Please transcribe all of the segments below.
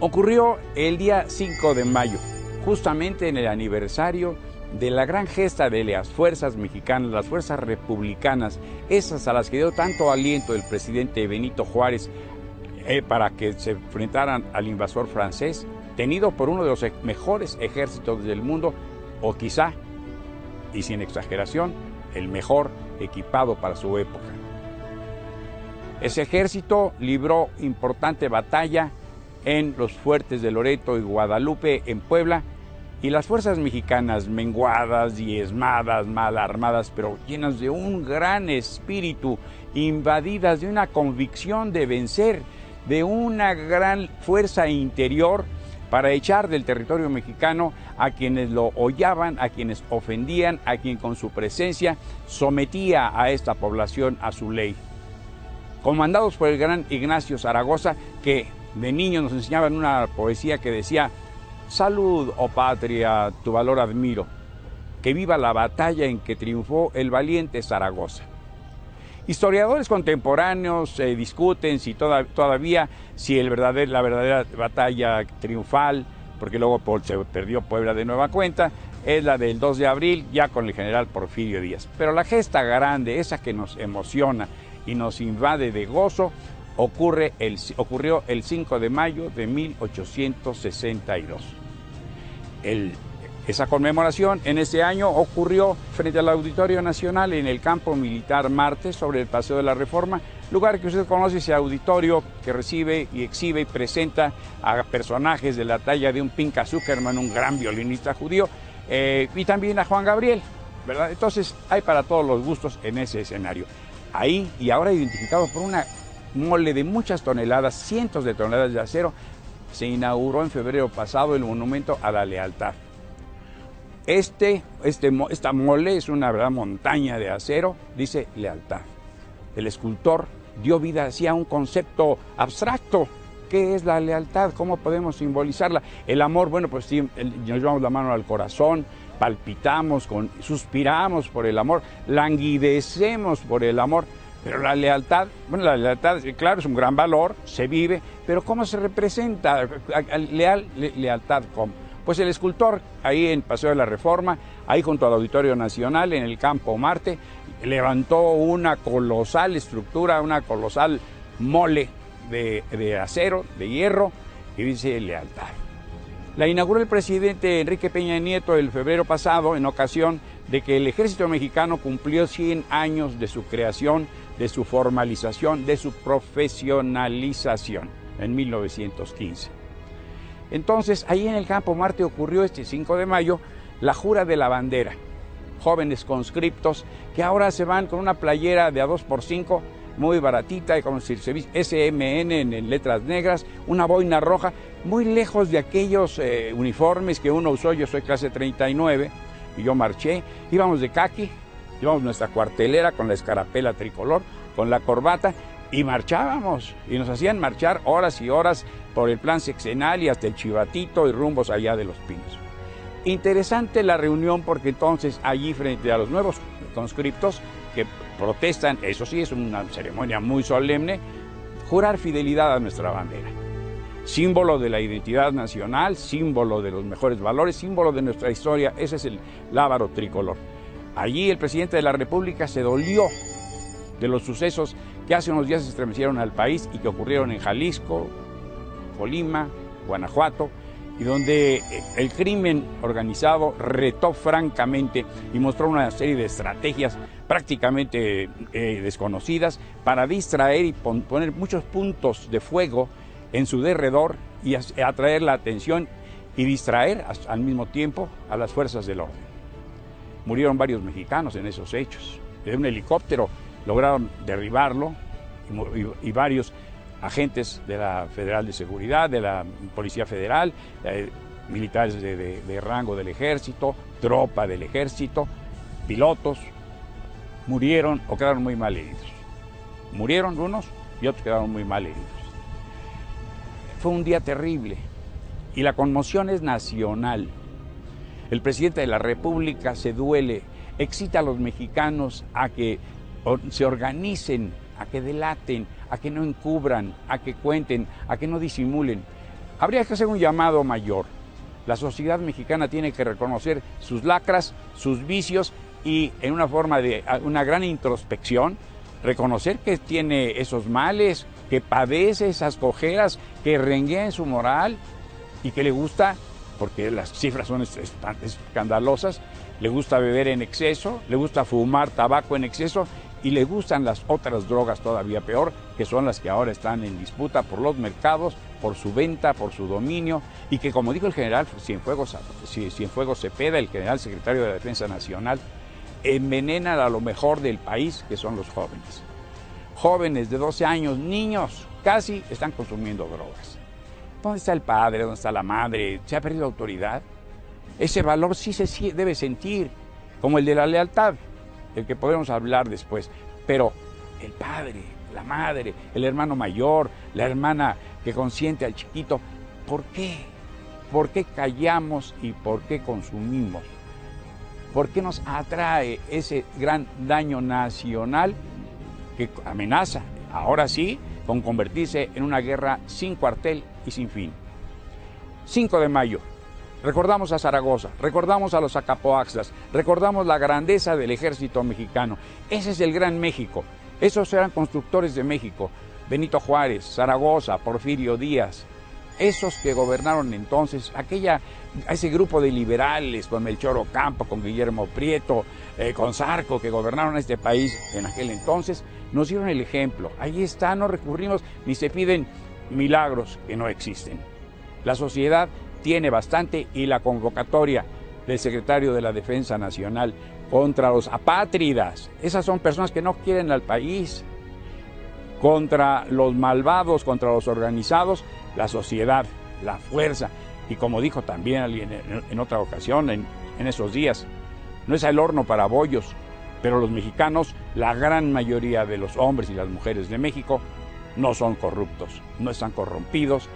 Ocurrió el día 5 de mayo, justamente en el aniversario de la gran gesta de las fuerzas mexicanas, las fuerzas republicanas, esas a las que dio tanto aliento el presidente Benito Juárez para que se enfrentaran al invasor francés, tenido por uno de los mejores ejércitos del mundo, o quizá, y sin exageración, el mejor equipado para su época. Ese ejército libró importante batalla en los fuertes de Loreto y Guadalupe en Puebla, y las fuerzas mexicanas, menguadas, diezmadas, mal armadas, pero llenas de un gran espíritu, invadidas de una convicción de vencer, de una gran fuerza interior para echar del territorio mexicano a quienes lo hollaban, a quienes ofendían, a quien con su presencia sometía a esta población a su ley. Comandados por el gran Ignacio Zaragoza, que de niño nos enseñaban una poesía que decía: salud, oh patria, tu valor admiro, que viva la batalla en que triunfó el valiente Zaragoza. Historiadores contemporáneos discuten si todavía si la verdadera batalla triunfal, porque luego se perdió Puebla de nueva cuenta, es la del 2 de abril, ya con el general Porfirio Díaz. Pero la gesta grande, esa que nos emociona y nos invade de gozo, ocurrió el 5 de mayo de 1862. Esa conmemoración en ese año ocurrió frente al Auditorio Nacional en el Campo Militar Marte, sobre el Paseo de la Reforma, lugar que usted conoce, ese auditorio que recibe y exhibe y presenta a personajes de la talla de un Pinka Zuckerman, un gran violinista judío, y también a Juan Gabriel, ¿verdad? Entonces hay para todos los gustos en ese escenario. Ahí, y ahora identificado por una mole de muchas toneladas, cientos de toneladas de acero, se inauguró en febrero pasado el Monumento a la Lealtad. Esta mole es una verdad montaña de acero, dice lealtad. El escultor dio vida así a un concepto abstracto. ¿Qué es la lealtad? ¿Cómo podemos simbolizarla? El amor, bueno, pues sí, nos llevamos la mano al corazón, palpitamos, suspiramos por el amor, languidecemos por el amor. Pero la lealtad, bueno, la lealtad, claro, es un gran valor, se vive, pero ¿cómo se representa? Lealtad, ¿cómo? Pues el escultor, ahí en Paseo de la Reforma, ahí junto al Auditorio Nacional, en el Campo Marte, levantó una colosal estructura, una colosal mole de acero, de hierro, y dice lealtad. La inauguró el presidente Enrique Peña Nieto el febrero pasado, en ocasión de que el ejército mexicano cumplió 100 años de su creación, de su formalización, de su profesionalización, en 1915. Entonces, ahí en el Campo Marte ocurrió este 5 de mayo la jura de la bandera. Jóvenes conscriptos que ahora se van con una playera de a 2x5, muy baratita, y como si se dice SMN en letras negras, una boina roja, muy lejos de aquellos uniformes que uno usó. Yo soy clase 39 y yo marché, íbamos de caqui, llevamos nuestra cuartelera con la escarapela tricolor, con la corbata, y marchábamos, y nos hacían marchar horas y horas por el plan sexenal y hasta el Chivatito y rumbos allá de Los Pinos. Interesante la reunión, porque entonces allí frente a los nuevos conscriptos que protestan, eso sí es una ceremonia muy solemne, jurar fidelidad a nuestra bandera. Símbolo de la identidad nacional, símbolo de los mejores valores, símbolo de nuestra historia, ese es el lábaro tricolor. Allí el presidente de la República se dolió de los sucesos que hace unos días estremecieron al país y que ocurrieron en Jalisco, Colima, Guanajuato, y donde el crimen organizado retó francamente y mostró una serie de estrategias prácticamente desconocidas para distraer y poner muchos puntos de fuego en su derredor y atraer la atención y distraer al mismo tiempo a las fuerzas del orden. Murieron varios mexicanos en esos hechos. De un helicóptero lograron derribarlo y varios agentes de la Federal de Seguridad, de la Policía Federal, militares de rango del Ejército, tropa del Ejército, pilotos, murieron o quedaron muy mal heridos. Murieron unos y otros quedaron muy mal heridos. Fue un día terrible y la conmoción es nacional. El presidente de la República se duele, excita a los mexicanos a que se organicen, a que delaten, a que no encubran, a que cuenten, a que no disimulen. Habría que hacer un llamado mayor. La sociedad mexicana tiene que reconocer sus lacras, sus vicios y en una forma de una gran introspección, reconocer que tiene esos males, que padece esas cojeras, que renguea en su moral y que le gusta, porque las cifras son escandalosas, le gusta beber en exceso, le gusta fumar tabaco en exceso y le gustan las otras drogas todavía peor, que son las que ahora están en disputa por los mercados, por su venta, por su dominio, y que, como dijo el general Cienfuegos Cepeda, el general secretario de la Defensa Nacional, envenenan a lo mejor del país, que son los jóvenes. Jóvenes de 12 años, niños, casi están consumiendo drogas. ¿Dónde está el padre? ¿Dónde está la madre? ¿Se ha perdido autoridad? Ese valor sí se debe sentir, como el de la lealtad, del que podremos hablar después. Pero el padre, la madre, el hermano mayor, la hermana que consiente al chiquito, ¿por qué? ¿Por qué callamos y por qué consumimos? ¿Por qué nos atrae ese gran daño nacional que amenaza, ahora sí, con convertirse en una guerra sin cuartel y sin fin? 5 de mayo. Recordamos a Zaragoza, recordamos a los Acapoaxtlas, recordamos la grandeza del ejército mexicano. Ese es el gran México. Esos eran constructores de México. Benito Juárez, Zaragoza, Porfirio Díaz. Esos que gobernaron entonces, ese grupo de liberales con Melchor Ocampo, con Guillermo Prieto, con Zarco, que gobernaron este país en aquel entonces, nos dieron el ejemplo. Ahí está, no recurrimos ni se piden milagros que no existen. La sociedad tiene bastante y la convocatoria del secretario de la Defensa Nacional contra los apátridas, esas son personas que no quieren al país, contra los malvados, contra los organizados, la sociedad, la fuerza, y como dijo también alguien en otra ocasión, en esos días, no es el horno para bollos, pero los mexicanos, la gran mayoría de los hombres y las mujeres de México, no son corruptos, no están corrompidos,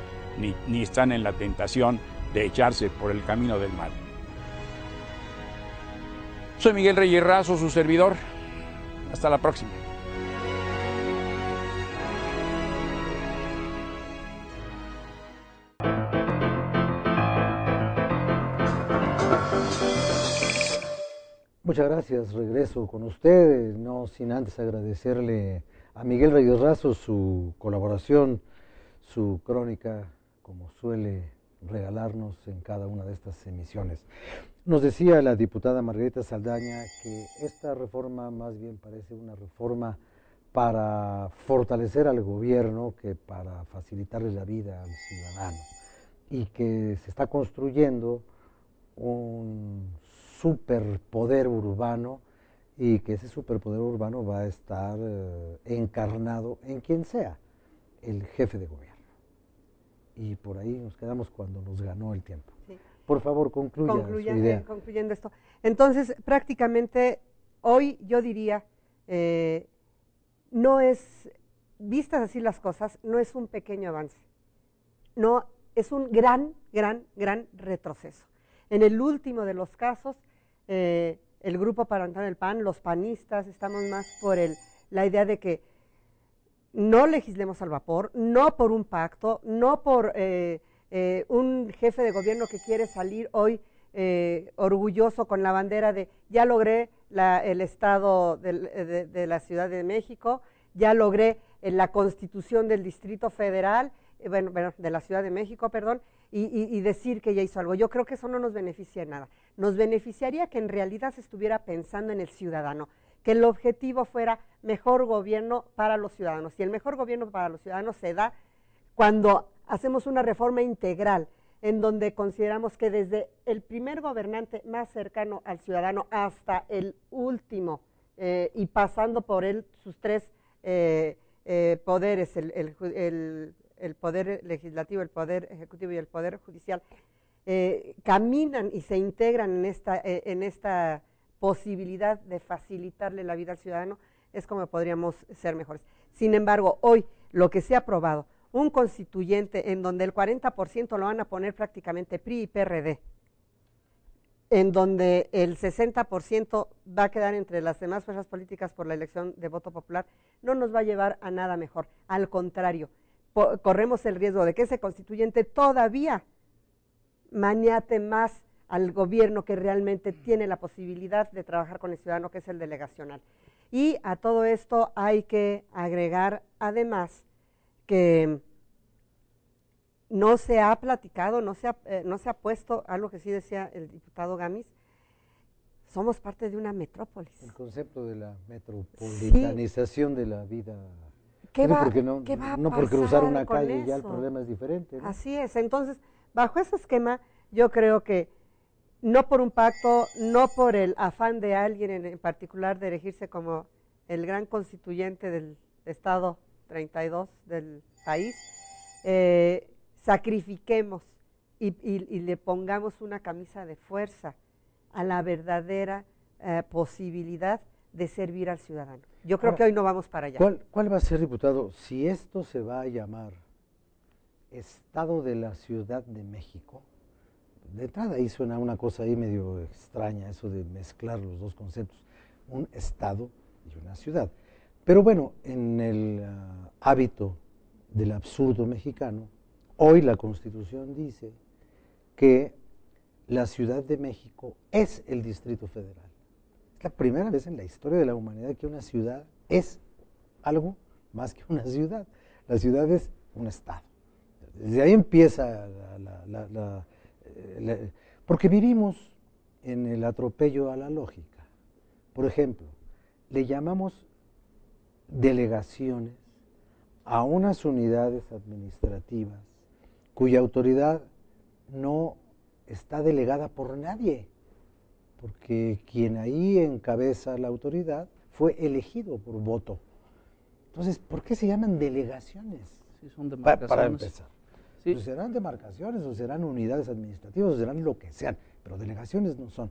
ni están en la tentación de echarse por el camino del mal. Soy Miguel Reyes Razo, su servidor. Hasta la próxima. Muchas gracias, regreso con usted, no sin antes agradecerle a Miguel Reyes Razo su colaboración, su crónica, como suele regalarnos en cada una de estas emisiones. Nos decía la diputada Margarita Saldaña que esta reforma más bien parece una reforma para fortalecer al gobierno que para facilitarle la vida al ciudadano, y que se está construyendo un superpoder urbano y que ese superpoder urbano va a estar encarnado en quien sea el jefe de gobierno. Y por ahí nos quedamos cuando nos ganó el tiempo. Sí. Por favor, concluya su idea. Concluyendo esto. Entonces, prácticamente, hoy yo diría, no es, vistas así las cosas, no es un pequeño avance. No, es un gran retroceso. En el último de los casos, el Grupo Parlamentario del PAN, los panistas, estamos más por la idea de que no legislemos al vapor, no por un pacto, no por un jefe de gobierno que quiere salir hoy orgulloso con la bandera de ya logré el Estado de la Ciudad de México, ya logré la Constitución del Distrito Federal, de la Ciudad de México, perdón, y decir que ya hizo algo. Yo creo que eso no nos beneficia en nada. Nos beneficiaría que en realidad se estuviera pensando en el ciudadano, que el objetivo fuera mejor gobierno para los ciudadanos. Y el mejor gobierno para los ciudadanos se da cuando hacemos una reforma integral, en donde consideramos que desde el primer gobernante más cercano al ciudadano hasta el último, y pasando por él sus tres poderes, el poder legislativo, el poder ejecutivo y el poder judicial, caminan y se integran en esta posibilidad de facilitarle la vida al ciudadano, es como podríamos ser mejores. Sin embargo, hoy lo que se ha aprobado, un constituyente en donde el 40% lo van a poner prácticamente PRI y PRD, en donde el 60% va a quedar entre las demás fuerzas políticas por la elección de voto popular, no nos va a llevar a nada mejor. Al contrario, corremos el riesgo de que ese constituyente todavía maniate más al gobierno que realmente tiene la posibilidad de trabajar con el ciudadano, que es el delegacional. Y a todo esto hay que agregar, además, que no se ha platicado, no se ha puesto, algo que sí decía el diputado Gamis, somos parte de una metrópolis. El concepto de la metropolitanización de la vida. ¿Qué va no a por cruzar una pasar calle con ya el eso? problema es diferente, ¿no? Así es. Entonces, bajo ese esquema, yo creo que no por un pacto, no por el afán de alguien en particular de elegirse como el gran constituyente del Estado 32 del país, sacrifiquemos y le pongamos una camisa de fuerza a la verdadera posibilidad de servir al ciudadano. Yo creo que hoy no vamos para allá. ¿Cuál va a ser, diputado, si esto se va a llamar Estado de la Ciudad de México? De entrada ahí suena una cosa ahí medio extraña, eso de mezclar los dos conceptos, un Estado y una ciudad. Pero bueno, en el hábito del absurdo mexicano, hoy la Constitución dice que la Ciudad de México es el Distrito Federal. Es la primera vez en la historia de la humanidad que una ciudad es algo más que una ciudad. La ciudad es un Estado. Desde ahí empieza porque vivimos en el atropello a la lógica. Por ejemplo, le llamamos delegaciones a unas unidades administrativas cuya autoridad no está delegada por nadie, porque quien ahí encabeza la autoridad fue elegido por voto. Entonces, ¿por qué se llaman delegaciones? Sí, son demarcaciones. Para empezar. Sí. Pues serán demarcaciones o serán unidades administrativas o serán lo que sean, pero delegaciones no son.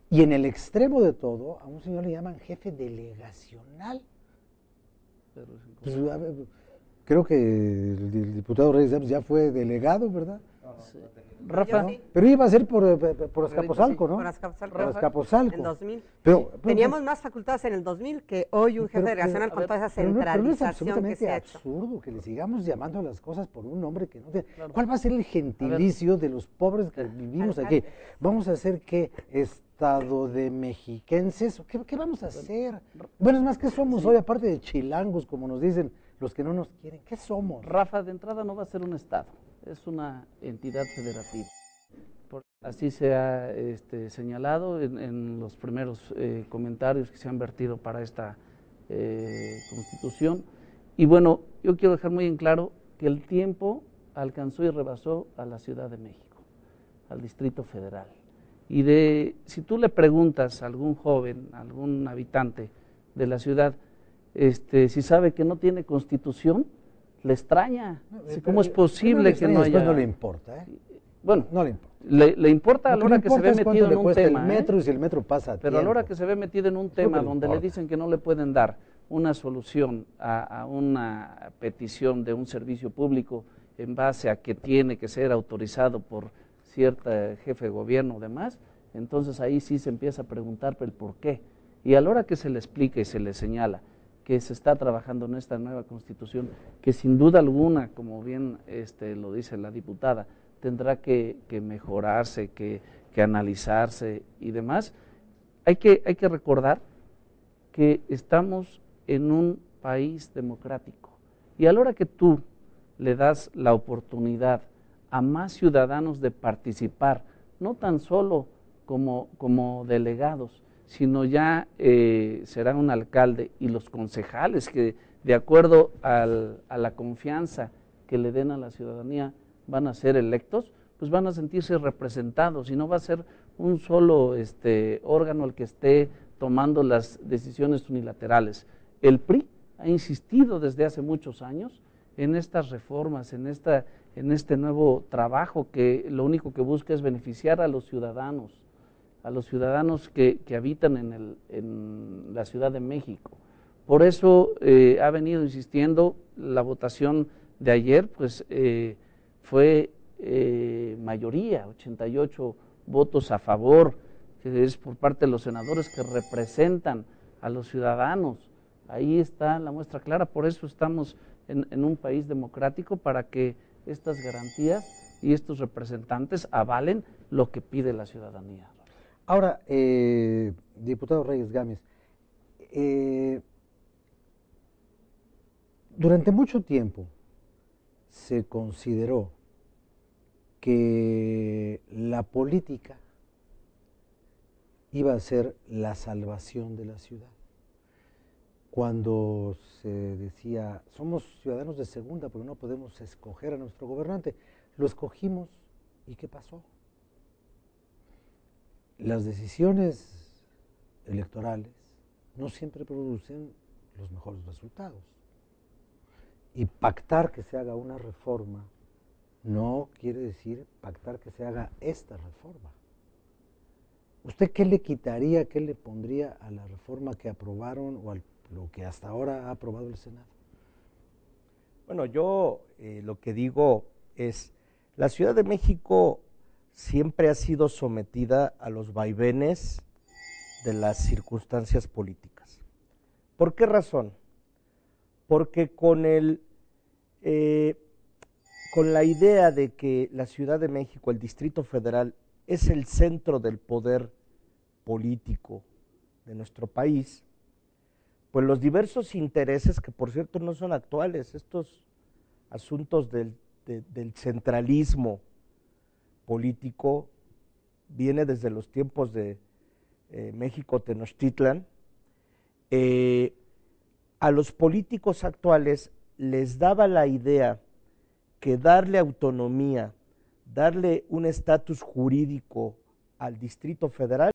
Y en el extremo de todo, a un señor le llaman jefe delegacional. Pues, creo que el diputado Reyes ya fue delegado, ¿verdad? Sí. Rafa, Yo sí. Pero iba a ser por Azcapotzalco, ¿no? Por Azcapotzalco. Por Azcapotzalco. En 2000. Pero, teníamos más facultades en el 2000 que hoy un jefe delegacional con toda esa centralización no es que absolutamente se ha hecho. absurdo que le sigamos llamando a las cosas por un nombre que no tiene. Claro. ¿Cuál va a ser el gentilicio de los pobres que vivimos aquí? ¿Vamos a hacer qué? ¿Estado de mexiquenses? ¿Qué vamos a hacer? Bueno, es más, ¿qué somos hoy aparte de chilangos, como nos dicen los que no nos quieren? ¿Qué somos? Rafa, de entrada no va a ser un Estado, es una entidad federativa. Así se ha señalado en los primeros comentarios que se han vertido para esta Constitución. Y bueno, yo quiero dejar muy en claro que el tiempo alcanzó y rebasó a la Ciudad de México, al Distrito Federal. Y si tú le preguntas a algún joven, a algún habitante de la ciudad, si sabe que no tiene Constitución, le extraña. ¿Cómo es posible que no haya? No le importa, ¿eh? Bueno, no le importa. Le importa a la hora que se ve metido en un tema. El metro y si el metro pasa a pero a la hora que se ve metido en un tema donde le dicen que no le pueden dar una solución a una petición de un servicio público en base a que tiene que ser autorizado por cierta jefe de gobierno o demás, entonces ahí sí se empieza a preguntar el por qué. Y a la hora que se le explica y se le señala que se está trabajando en esta nueva Constitución, que sin duda alguna, como bien lo dice la diputada, tendrá que mejorarse, que analizarse y demás, hay que recordar que estamos en un país democrático. Y a la hora que tú le das la oportunidad a más ciudadanos de participar, no tan solo como delegados, sino ya será un alcalde y los concejales que, de acuerdo a la confianza que le den a la ciudadanía, van a ser electos, pues van a sentirse representados y no va a ser un solo órgano el que esté tomando las decisiones unilaterales. El PRI ha insistido desde hace muchos años en estas reformas, en este nuevo trabajo que lo único que busca es beneficiar a los ciudadanos que habitan en la Ciudad de México. Por eso ha venido insistiendo. La votación de ayer, pues fue mayoría, 88 votos a favor, que es por parte de los senadores que representan a los ciudadanos. Ahí está la muestra clara, por eso estamos en un país democrático para que estas garantías y estos representantes avalen lo que pide la ciudadanía. Ahora, diputado Reyes Gámez, durante mucho tiempo se consideró que la política iba a ser la salvación de la ciudad. Cuando se decía, somos ciudadanos de segunda porque no podemos escoger a nuestro gobernante, lo escogimos y ¿qué pasó? Las decisiones electorales no siempre producen los mejores resultados. Y pactar que se haga una reforma no quiere decir pactar que se haga esta reforma. ¿Usted qué le quitaría, qué le pondría a la reforma que aprobaron o a lo que hasta ahora ha aprobado el Senado? Bueno, yo lo que digo es, la Ciudad de México siempre ha sido sometida a los vaivenes de las circunstancias políticas. ¿Por qué razón? Porque con la idea de que la Ciudad de México, el Distrito Federal, es el centro del poder político de nuestro país, pues los diversos intereses, que por cierto no son actuales, estos asuntos del centralismo político, viene desde los tiempos de México Tenochtitlan, a los políticos actuales les daba la idea que darle autonomía, darle un estatus jurídico al Distrito Federal